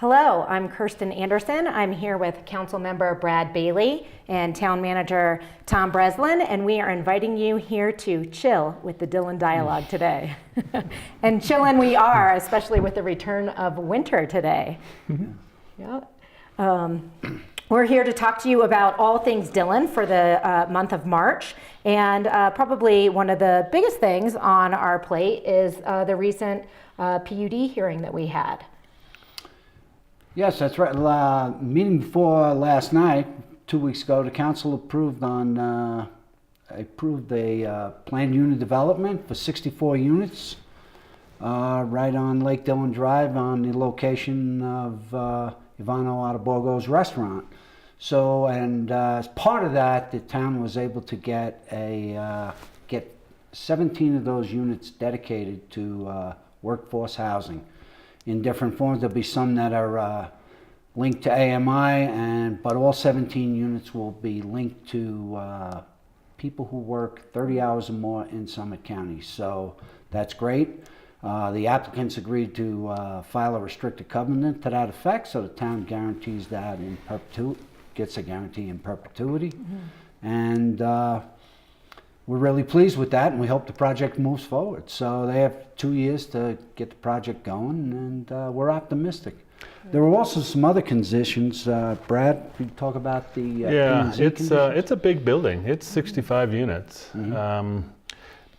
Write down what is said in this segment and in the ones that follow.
Hello, I'm Kerstin Anderson. I'm here with Councilmember Brad Bailey and Town Manager Tom Breslin, and we are inviting you here to chill with the Dillon Dialogue today. And chillin' we are, especially with the return of winter today. Yeah. We're here to talk to you about all things Dillon for the month of March. And probably one of the biggest things on our plate is the recent PUD hearing that we had. Yes, that's right. Meeting before last night, 2 weeks ago, the council approved a planned unit development for 64 units right on Lake Dillon Drive on the location of Ivano Ataborgo's restaurant. So, and as part of that, the town was able to get 17 of those units dedicated to workforce housing in different forms. There'll be some that are linked to AMI, but all 17 units will be linked to people who work 30 hours or more in Summit County. So that's great. The applicants agreed to file a restricted covenant to that effect, so the town guarantees that in perpetuity, gets a guarantee in perpetuity. Mm-hmm. And we're really pleased with that, and we hope the project moves forward. So they have 2 years to get the project going, and we're optimistic. There were also some other conditions. Brad, could you talk about the yeah, it's a big building. It's 65 units. Mm-hmm.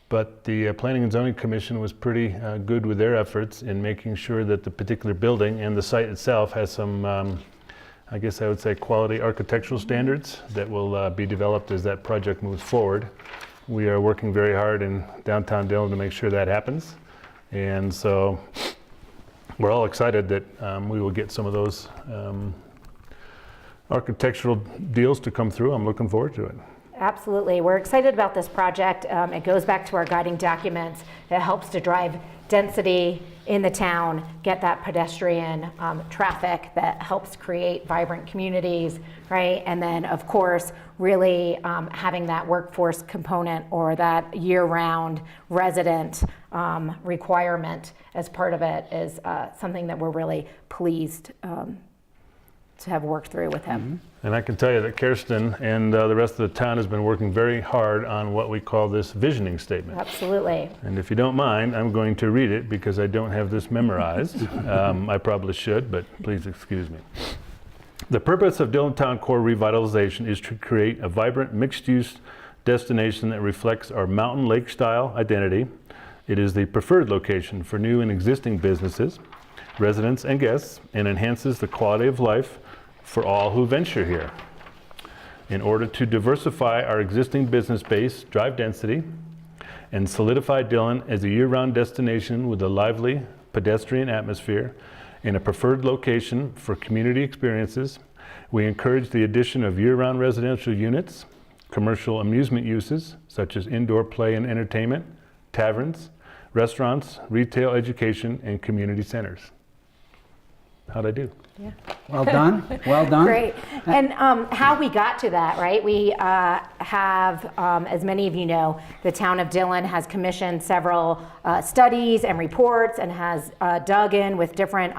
But the Planning and Zoning Commission was pretty good with their efforts in making sure that the particular building and the site itself has some, I guess I would say, quality architectural standards that will be developed as that project moves forward. We are working very hard in downtown Dillon to make sure that happens. And so we're all excited that we will get some of those architectural deals to come through. I'm looking forward to it. Absolutely. We're excited about this project. It goes back to our guiding documents. It helps to drive density in the town, get that pedestrian traffic that helps create vibrant communities, right? And then, of course, really having that workforce component or that year-round resident requirement as part of it is something that we're really pleased to have worked through with him. Mm-hmm. And I can tell you that Kerstin and the rest of the town has been working very hard on what we call this visioning statement. Absolutely. And if you don't mind, I'm going to read it because I don't have this memorized. I probably should, but please excuse me. The purpose of Dillon Town Core revitalization is to create a vibrant mixed-use destination that reflects our mountain lake style identity. It is the preferred location for new and existing businesses, residents and guests, and enhances the quality of life for all who venture here. In order to diversify our existing business base, drive density, and solidify Dillon as a year-round destination with a lively pedestrian atmosphere and a preferred location for community experiences, we encourage the addition of year-round residential units, commercial amusement uses such as indoor play and entertainment, taverns, restaurants, retail, education, and community centers. How'd I do? Yeah. Well done. Well done. Great. And how we got to that, right? We have, as many of you know, the town of Dillon has commissioned several studies and reports and has dug in with different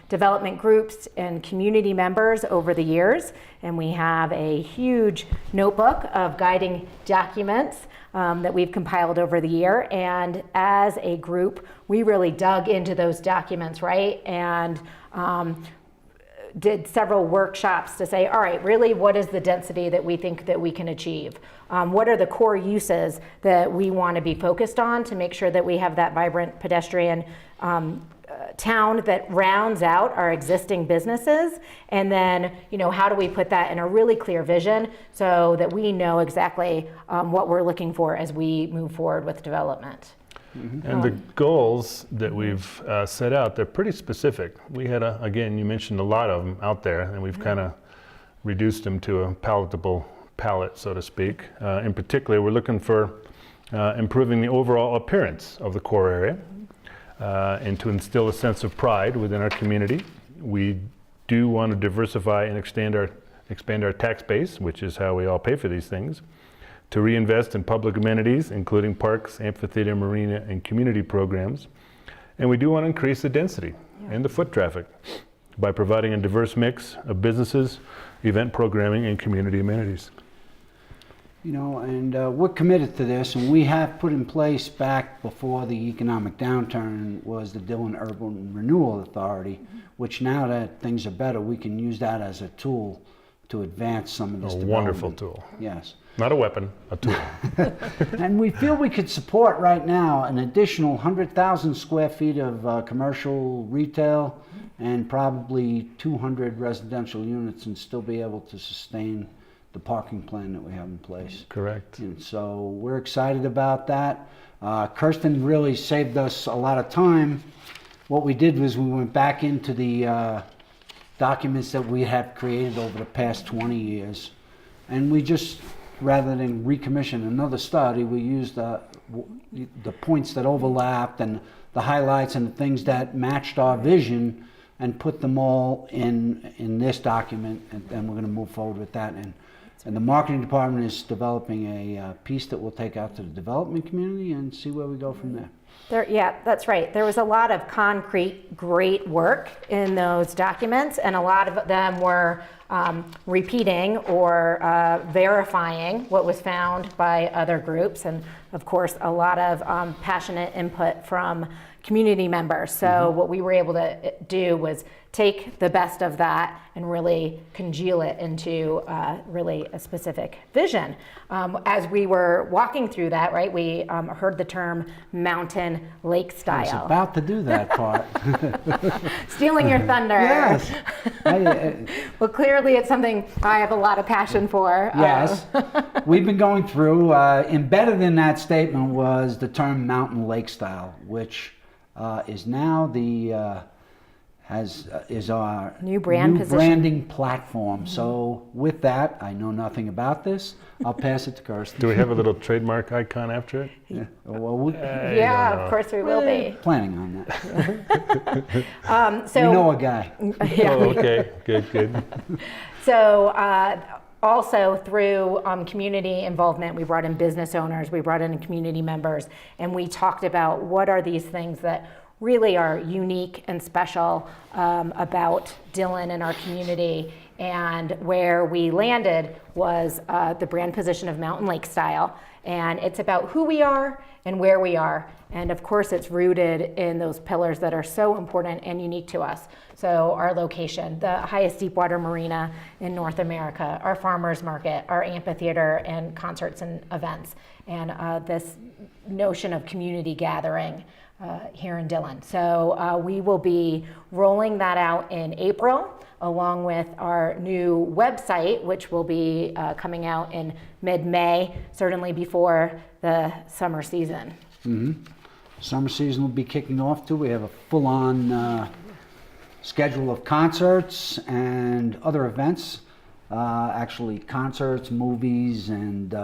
development groups and community members over the years. And we have a huge notebook of guiding documents that we've compiled over the year. And as a group, we really dug into those documents, right? And did several workshops to say, all right, really, what is the density that we think that we can achieve? What are the core uses that we want to be focused on to make sure that we have that vibrant pedestrian town that rounds out our existing businesses? And then, how do we put that in a really clear vision so that we know exactly what we're looking for as we move forward with development? Mm-hmm. And the goals that we've set out, they're pretty specific. We had, again, you mentioned a lot of them out there, and we've kind of reduced them to a palatable palette, so to speak. In particular, we're looking for improving the overall appearance of the core area and to instill a sense of pride within our community. We do want to diversify and expand our tax base, which is how we all pay for these things. To reinvest in public amenities, including parks, amphitheater, marina, and community programs. And we do want to increase the density and the foot traffic. by providing a diverse mix of businesses, event programming, and community amenities. You know, and we're committed to this, and we have put in place back before the economic downturn was the Dillon Urban Renewal Authority, which now that things are better, we can use that as a tool to advance some of this A development. wonderful tool. Yes. Not a weapon, a tool. And we feel we could support right now an additional 100,000 square feet of commercial retail and probably 200 residential units and still be able to sustain the parking plan that we have in place. Correct. And so we're excited about that. Kerstin really saved us a lot of time. What we did was we went back into the documents that we have created over the past 20 years. And we just, rather than recommission another study, we used the points that overlapped and the highlights and the things that matched our vision and put them all in this document. And we're going to move forward with that. And the marketing department is developing a piece that we'll take out to the development community and see where we go from there. Yeah, that's right. There was a lot of concrete, great work in those documents, and a lot of them were repeating or verifying what was found by other groups, and of course, a lot of passionate input from community members. So what we were able to do was take the best of that and really congeal it into really a specific vision. As we were walking through that, right, we heard the term mountain lake style. I was about to do that part. Stealing your thunder. Yes. Well, clearly it's something I have a lot of passion for. Yes. We've been going through, embedded in that statement was the term mountain lake style, which is now the is our New brand position. branding platform. So with that, I know nothing about this. I'll pass it to Kerstin. Do we have a little trademark icon after it? Yeah. Well, Yeah, of course we will be. planning on that. So You know a guy. yeah. Oh, okay, good. So also through community involvement, we brought in business owners, we brought in community members, and we talked about what are these things that really are unique and special about Dillon and our community. And where we landed was the brand position of Mountain Lake Style. And it's about who we are and where we are. And of course, it's rooted in those pillars that are so important and unique to us. So our location, the highest deep water marina in North America, our farmers market, our amphitheater and concerts and events, and this notion of community gathering here in Dillon. So we will be rolling that out in April, along with our new website, which will be coming out in mid-May, certainly before the summer season. Summer season will be kicking off too. We have a full-on schedule of concerts and other events. Actually concerts, movies, and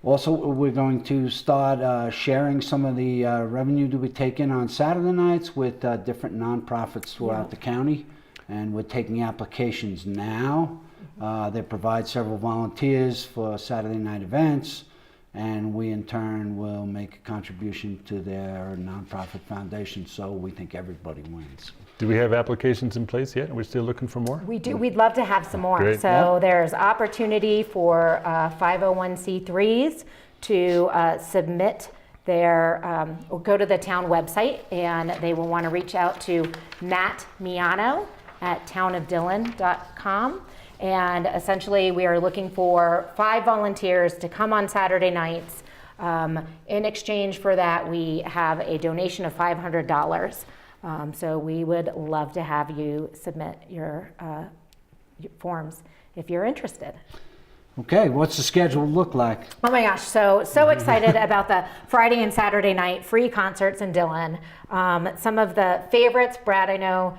also we're going to start sharing some of the revenue that we take in on Saturday nights with different nonprofits throughout the county. And we're taking applications now. They provide several volunteers for Saturday night events. And we in turn will make a contribution to their nonprofit foundation, so we think everybody wins. Do we have applications in place yet? Are we still looking for more? We do. We'd love to have some more. Great. So there's opportunity for 501c3s to submit their, or go to the town website, and they will want to reach out to Matt Miano at townofdillon.com. And essentially, we are looking for 5 volunteers to come on Saturday nights. In exchange for that, we have a donation of $500. So we would love to have you submit your forms if you're interested. Okay, what's the schedule look like? Oh my gosh, so excited about the Friday and Saturday night free concerts in Dillon. Some of the favorites, Brad, I know,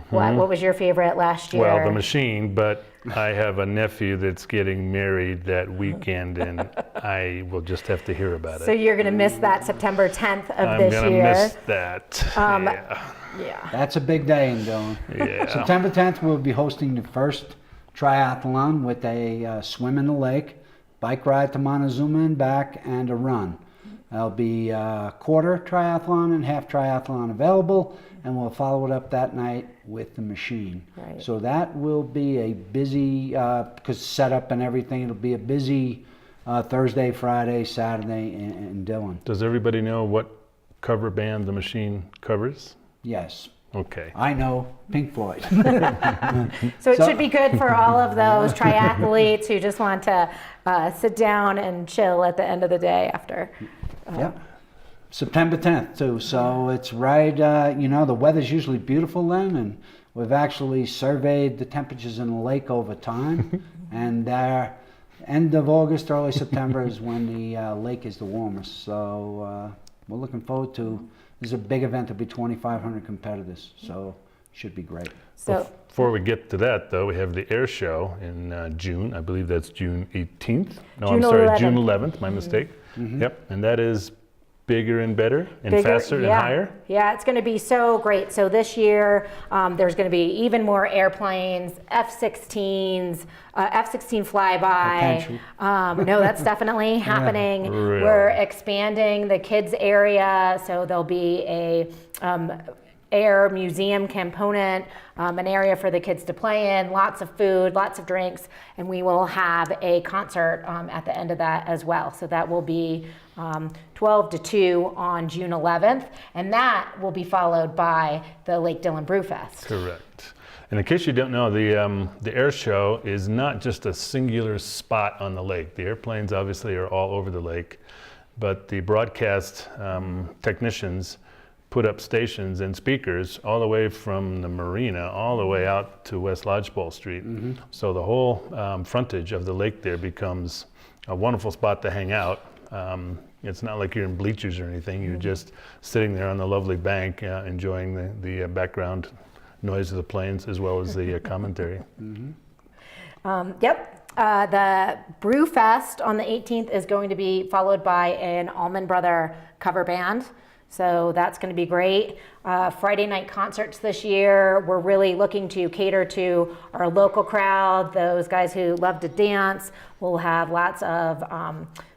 what was your favorite last year? Well, the Machine, but I have a nephew that's getting married that weekend, and I will just have to hear about So it. you're gonna miss that September 10th of I'm this gonna year. miss that. Yeah. That's a big day in Dillon. Yeah. September 10th, we'll be hosting the first triathlon with a swim in the lake, bike ride to Montezuma and back, and a run. There'll be quarter triathlon and half triathlon available, and we'll follow it up that night with the machine. Right. So that will be a busy, because setup and everything, it'll be a busy Thursday, Friday, Saturday in Dillon. Does everybody know what cover band the machine covers? Yes. Okay. I know Pink Floyd. So it should be good for all of those triathletes who just want to sit down and chill at the end of the day after. Yep. September 10th too, so it's right, the weather's usually beautiful then, and we've actually surveyed the temperatures in the lake over time, and end of August, early September is when the lake is the warmest, so we're looking forward to, this is a big event, there'll be 2,500 competitors, so should be great. So Before we get to that, though, we have the air show in June. I believe that's June 18th. No, June I'm sorry, 11th. June 11th, my mistake. Yep, and that is bigger and better and bigger, faster and higher. Yeah, it's going to be so great. So this year, there's going to be even more airplanes, F-16s, F-16 flyby. No, that's definitely happening. Really? We're expanding the kids area, so there'll be a air museum component, an area for the kids to play in, lots of food, lots of drinks, and we will have a concert at the end of that as well. So that will be 12 to 2 on June 11th, and that will be followed by the Lake Dillon Brew Fest. Correct. And in case you don't know, the air show is not just a singular spot on the lake. The airplanes obviously are all over the lake, but the broadcast technicians put up stations and speakers all the way from the marina all the way out to West Lodgepole Street. So the whole frontage of the lake there becomes a wonderful spot to hang out. It's not like you're in bleachers or anything. You're just sitting there on the lovely bank enjoying the background noise of the planes as well as the commentary. Yep. The Brew Fest on the 18th is going to be followed by an Allman Brother cover band. So that's going to be great. Friday night concerts this year, we're really looking to cater to our local crowd, those guys who love to dance. We'll have lots of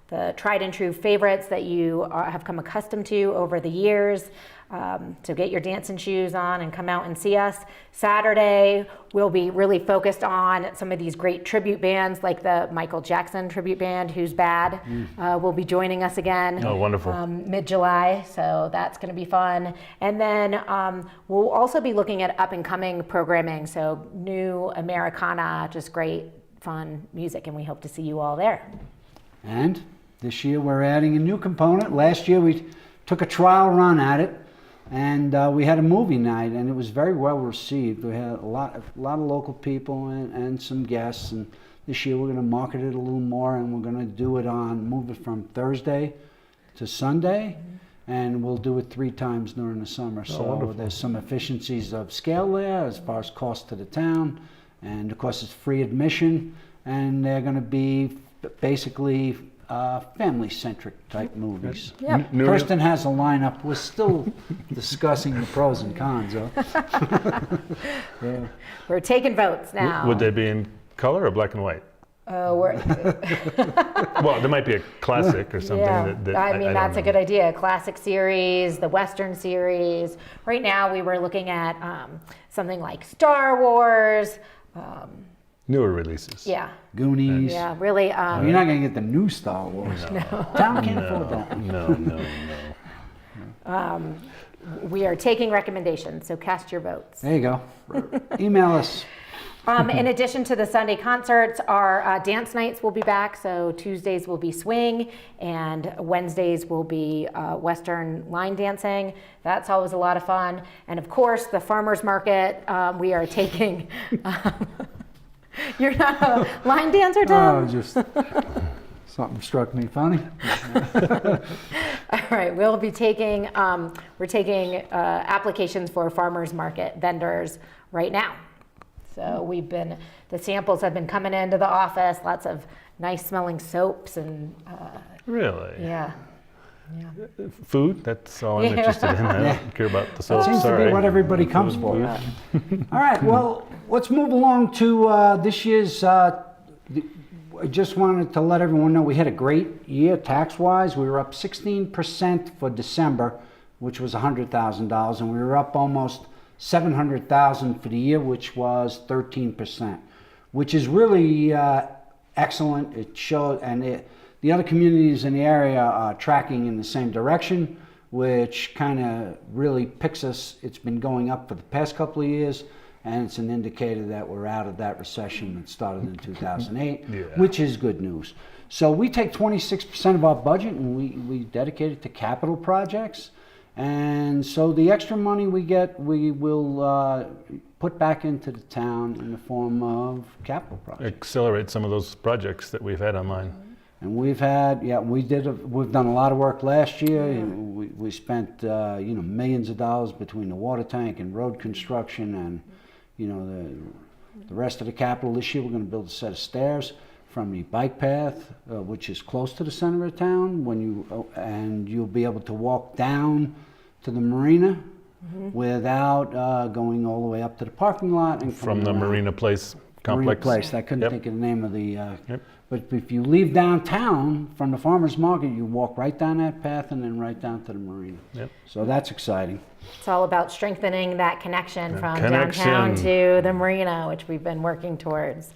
the tried and true favorites that you have come accustomed to over the years. So get your dancing shoes on and come out and see us. Saturday, we'll be really focused on some of these great tribute bands like the Michael Jackson tribute band, Who's Bad, will be joining us again. Oh, wonderful. Mid-July, so that's going to be fun. And then we'll also be looking at up-and-coming programming, so new Americana, just great, fun music, and we hope to see you all there. And this year we're adding a new component. Last year we took a trial run at it, and we had a movie night, and it was very well received. We had a lot of local people and some guests, and this year we're going to market it a little more, and we're going to do it move it from Thursday to Sunday, and we'll do it 3 times during the summer. So wonderful. there's some efficiencies of scale there as far as cost to the town, and of course it's free admission, and they're going to be basically family-centric type movies. Yep. Kerstin has a lineup. We're still discussing the pros and cons. Yeah. We're taking votes now. Would they be in color or black and white? We're, Well, there might be a classic or something. yeah, that I mean, don't that's a know. good idea. Classic series, the Western series. Right now, we were looking at something like Star Wars. Newer releases. Yeah, Goonies. yeah, really. You're not going to get the new Star Wars. Town can't afford that. No. We are taking recommendations, so cast your votes. There you go. Email us. In addition to the Sunday concerts, our dance nights will be back. So Tuesdays will be swing, and Wednesdays will be Western line dancing. That's always a lot of fun. And of course, the farmers market, we are taking. You're not a line dancer, Tom? Oh, just something struck me funny. All right, we'll be taking, we're taking applications for farmers market vendors right now. So the samples have been coming into the office, lots of nice smelling soaps and, Really? yeah. Food? That's all I'm Yeah. interested in. I don't care about the That soap. seems to Sorry. be what everybody comes for. All right, well, let's move along to this year's, I just wanted to let everyone know we had a great year tax-wise. We were up 16% for December, which was $100,000, and we were up almost $700,000 for the year, which was 13%, which is really excellent. It showed, and the other communities in the area are tracking in the same direction, which kind of really picks us. It's been going up for the past couple of years, and it's an indicator that we're out of that recession that started in 2008, which is good news. So we take 26% of our budget and we dedicate it to capital projects. And so the extra money we get, we will put back into the town in the form of capital projects. Accelerate some of those projects that we've had online. And we've had, we've done a lot of work last year. We spent, millions of dollars between the water tank and road construction and, the rest of the capital. This year we're going to build a set of stairs from the bike path, which is close to the center of town, and you'll be able to walk down to the marina without going all the way up to the parking lot. And from the Marina Place complex. Marina Place. I couldn't think of the name of the. But if you leave downtown from the farmer's market, you walk right down that path and then right down to the marina. So that's exciting. It's all about strengthening that connection from downtown to the marina, which we've been working towards.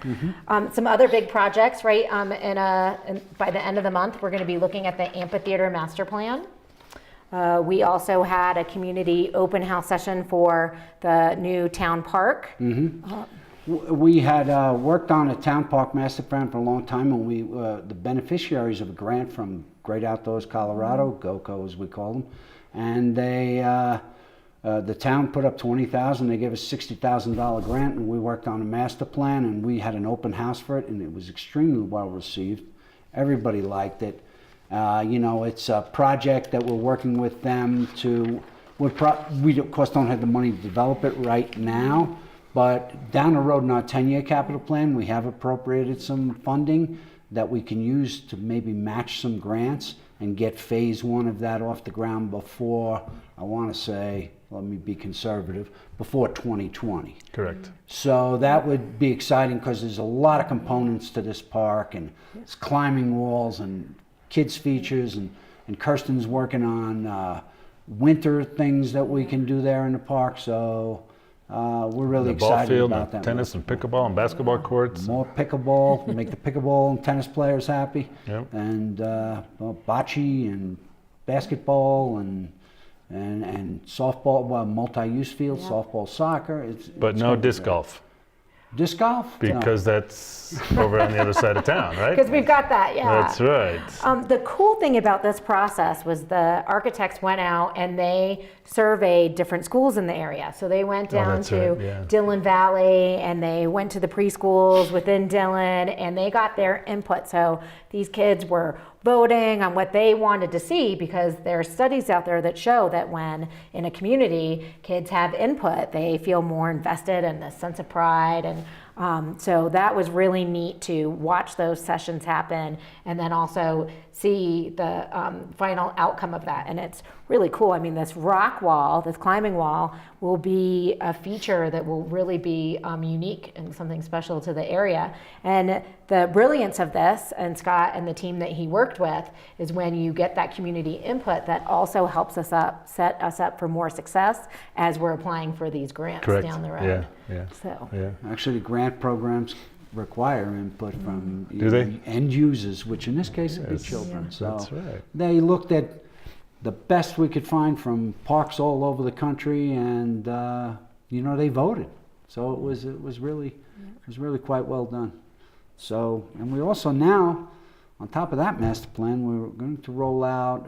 Some other big projects, right? By the end of the month, we're going to be looking at the amphitheater master plan. We also had a community open house session for the new town park. We had worked on a town park master plan for a long time, and we the beneficiaries of a grant from Great Outdoors Colorado, GOCO as we call them, and they the town put up $20,000. They gave us $60,000 grant, and we worked on a master plan, and we had an open house for it, and it was extremely well received. Everybody liked it. It's a project that we're working with them to. We of course don't have the money to develop it right now. But down the road in our 10-year capital plan, we have appropriated some funding that we can use to maybe match some grants and get phase one of that off the ground before, I want to say, let me be conservative, before 2020. Correct. So that would be exciting because there's a lot of components to this park, and it's climbing walls and kids features, and Kerstin's working on winter things that we can do there in the park. So we're really excited about that. Tennis and pickleball and basketball courts. More pickleball, make the pickleball and tennis players happy. And bocce and basketball and softball, multi-use field, softball, soccer. But no disc golf. Disc golf? Because that's over on the other side of town, right? Because we've got that, That's right. The cool thing about this process was the architects went out and they surveyed different schools in the area. So they went down to Dillon Valley, and they went to the preschools within Dillon, and they got their input. So these kids were voting on what they wanted to see, because there are studies out there that show that when in a community kids have input, they feel more invested and a sense of pride. And so that was really neat to watch those sessions happen, and then also see the final outcome of that. And it's really cool. I mean, this rock wall, this climbing wall, will be a feature that will really be unique and something special to the area. And the brilliance of this, and Scott and the team that he worked with, is when you get that community input, that also helps us set us up for more success as we're applying for these grants down the road. Actually, grant programs require input from end users, which in this case would be children. So they looked at the best we could find from parks all over the country, and they voted. So it was really quite well done. So, and we also now, on top of that master plan, we're going to roll out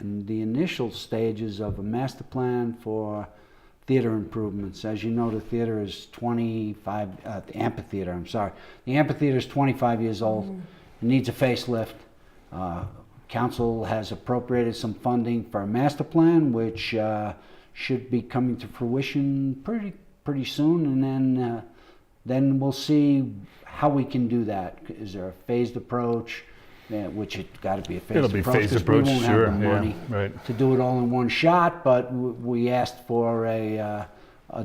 in the initial stages of a master plan for theater improvements. As you know, the theater is the amphitheater is 25 years old. It needs a facelift. Council has appropriated some funding for a master plan, which should be coming to fruition pretty soon, and then we'll see how we can do that. Is there a phased approach? Which it's got to be a phased approach. It'll be phased approach, we won't have the money to do it all in one shot, but we asked for a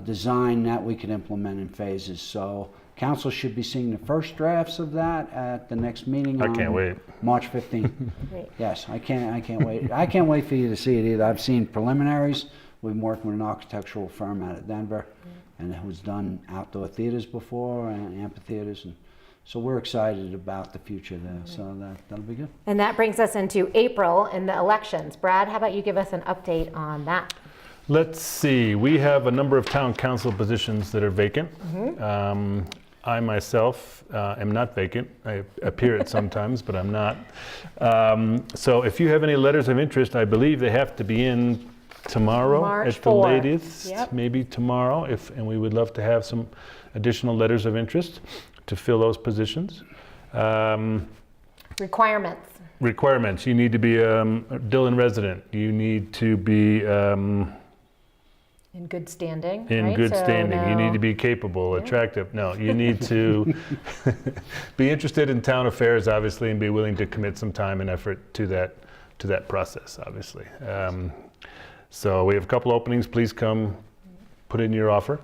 design that we could implement in phases. So Council should be seeing the first drafts of that at the next meeting I on can't wait. March 15th. Great. Yes, I can't wait. I can't wait for you to see it either. I've seen preliminaries. We've been working with an architectural firm out of Denver, and it was done outdoor theaters before and amphitheaters, and so we're excited about the future there. So that'll be good. And that brings us into April and the elections. Brad, how about you give us an update on that? Let's see, we have a number of town council positions that are vacant. I myself am not vacant. I appear it sometimes, but I'm not. So if you have any letters of interest, I believe they have to be in tomorrow March at the 4. latest, Yep. maybe tomorrow, and we would love to have some additional letters of interest to fill those positions. Requirements. Requirements, you need to be a Dillon resident. You need to be In good standing, in right? good So standing. You need no- to be capable, attractive. No, you need to be interested in town affairs, obviously, and be willing to commit some time and effort to that process, obviously. So we have a couple openings. Please come put in your offer.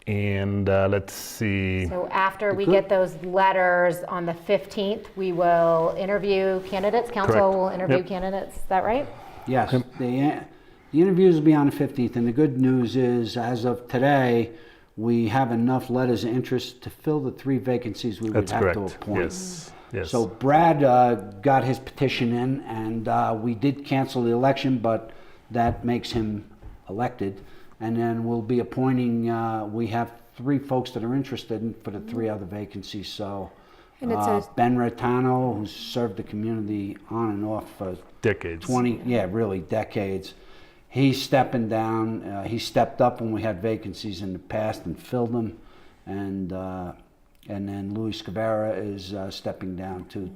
And let's see. So after we get those letters on the 15th, we will interview candidates. Council Correct. will interview Yep. candidates. Is that right? Yes, the interviews will be on the 15th, and the good news is, as of today, we have enough letters of interest to fill the 3 vacancies we would That's have correct. to appoint. Yes. Yes. So Brad got his petition in, and we did cancel the election, but that makes him elected. And then we'll be appointing, we have 3 folks that are interested for the 3 other vacancies. So And it says- Ben Retano, who's served the community on and off for decades. 20, really decades. He's stepping down. He stepped up when we had vacancies in the past and filled them. And then Louis Scavera is stepping down to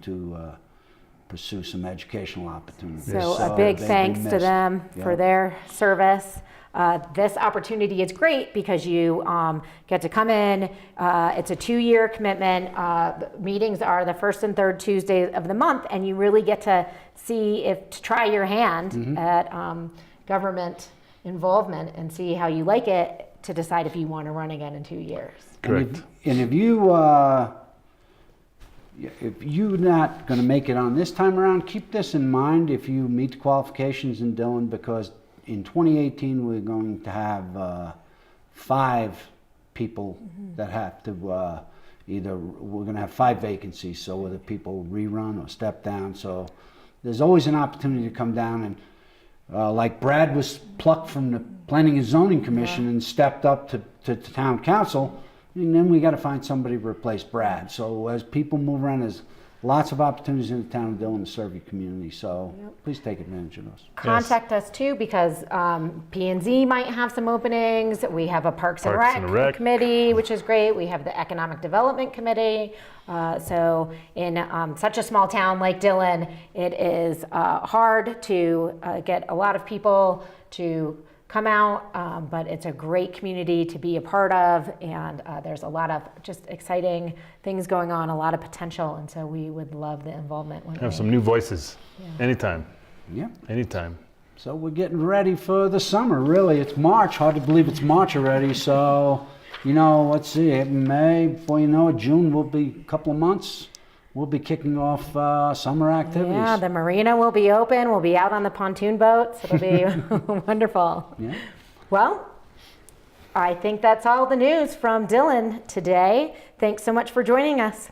pursue some educational opportunities. So a big they've thanks been to missed. them for Yeah. their service. This opportunity is great because you get to come in. It's a 2-year commitment. Meetings are the first and third Tuesdays of the month, and you really get to to try your hand at government involvement and see how you like it to decide if you want to run again in 2 years. Correct. And if you're not going to make it on this time around, keep this in mind if you meet the qualifications in Dillon, because in 2018 we're going to have 5 people that have to we're going to have 5 vacancies, so whether people rerun or step down. So there's always an opportunity to come down, and like Brad was plucked from the Planning and Zoning Commission and stepped up to town council, and then we got to find somebody to replace Brad. So as people move around, there's lots of opportunities in the town of Dillon to serve your community. So please take advantage of those. Contact us too, because P&Z might have some openings. We have a Parks and Rec committee, which is great. We have the Economic Development Committee. So in such a small town like Dillon, it is hard to get a lot of people to come out, but it's a great community to be a part of, and there's a lot of just exciting things going on, a lot of potential, and so we would love the involvement. Have some new voices. Anytime. Yeah. Anytime. So we're getting ready for the summer, really. It's March. Hard to believe it's March already. So, let's see, May, before you know it, June will be a couple of months. We'll be kicking off summer activities. Yeah, the marina will be open. We'll be out on the pontoon boats. It'll be wonderful. Yeah. Well, I think that's all the news from Dillon today. Thanks so much for joining us.